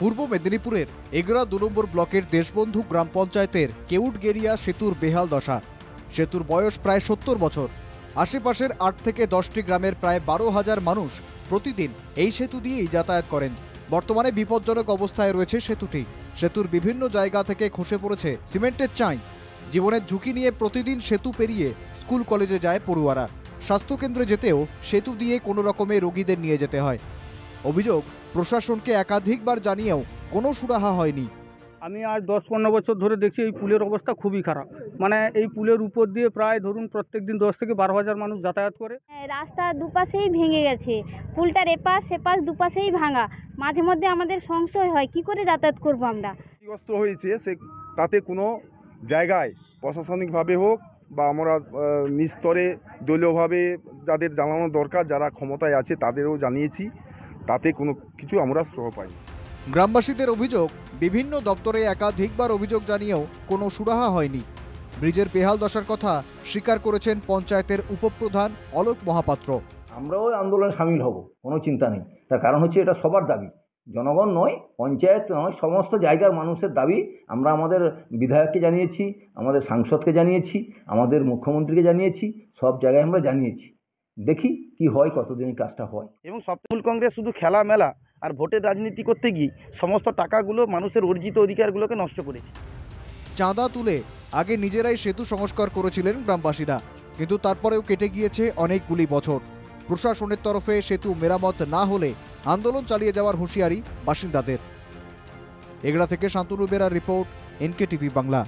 পূর্ব মেদিনীপুরের এগরা ২ নম্বর ব্লকের দেশবন্ধু গ্রাম পঞ্চায়েতের কেউটগেরিয়া সেতুর বেহাল দশা। সেতুর বয়স প্রায় ৭০ বছর। আশেপাশের ৮ থেকে ১০টি গ্রামের প্রায় ১২,০০০ মানুষ প্রতিদিন এই সেতু দিয়েই যাতায়াত করেন। বর্তমানে বিপজ্জনক অবস্থায় রয়েছে সেতুটি। সেতুর বিভিন্ন জায়গা থেকে খসে পড়েছে সিমেন্টের চাই। জীবনের ঝুঁকি নিয়ে প্রতিদিন সেতু পেরিয়ে স্কুল কলেজে যায় পড়ুয়ারা। স্বাস্থ্যকেন্দ্রে যেতেও সেতু দিয়ে কোনো রকমে রোগীদের নিয়ে যেতে হয়। অভিযোগ, প্রশাসনকে একাধিকবার জানিয়েও কোনো সুরাহা হয়নি। আমি আজ ১০-১৫ বছর ধরে দেখছি এই পুলের অবস্থা খুবই খারাপ। মানে এই পুলের উপর দিয়ে প্রায় ধরুন প্রত্যেকদিন ১০ থেকে ১২,০০০ মানুষ যাতায়াত করে। রাস্তা দুপাশেই ভেঙে গেছে, পুলটার এপাশ সেপাশ দুপাশেই ভাঙা। মাঝে মধ্যে আমাদের সংশয় হয় কি করে যাতায়াত করব আমরা। ক্ষতিগ্রস্ত হয়েছে তাতে কোনো জায়গায় প্রশাসনিকভাবে হোক বা আমরা নিস্তরে দলীয়ভাবে যাদের জানানো দরকার, যারা ক্ষমতায় আছে তাদেরও জানিয়েছি, তাতে কোনো কিছু আমরা সহ পাই। গ্রামবাসীদের অভিযোগ, বিভিন্ন দপ্তরে একাধিকবার অভিযোগ জানিয়েও কোনো সুরাহা হয়নি। ব্রিজের বেহাল দশার কথা স্বীকার করেছেন পঞ্চায়েতের উপপ্রধান অলোক মহাপাত্র। আমরাও আন্দোলনে সামিল হব, কোনো চিন্তা নেই। তার কারণ হচ্ছে এটা সবার দাবি, জনগণ নয়, পঞ্চায়েত নয়, সমস্ত জায়গার মানুষের দাবি। আমরা আমাদের বিধায়ককে জানিয়েছি, আমাদের সাংসদকে জানিয়েছি, আমাদের মুখ্যমন্ত্রীকে জানিয়েছি, সব জায়গায় আমরা জানিয়েছি। দেখি কি হয়, কতদিন কাজটা হয়। এবং তৃণমূল কংগ্রেস শুধু খেলা মেলা আর ভোটের রাজনীতি করতে গিয়ে সমস্ত টাকাগুলো মানুষের অর্জিত অধিকারগুলোকে নষ্ট করেছে। চাঁদা তুলে আগে নিজেরাই সেতু সংস্কার করেছিলেন গ্রামবাসীরা, কিন্তু তারপরেও কেটে গিয়েছে অনেকগুলি বছর। প্রশাসনের তরফে সেতু মেরামত না হলে আন্দোলন চালিয়ে যাওয়ার হুঁশিয়ারি বাসিন্দাদের। এগরা থেকে শান্তনু বেরার রিপোর্ট, NKTV বাংলা।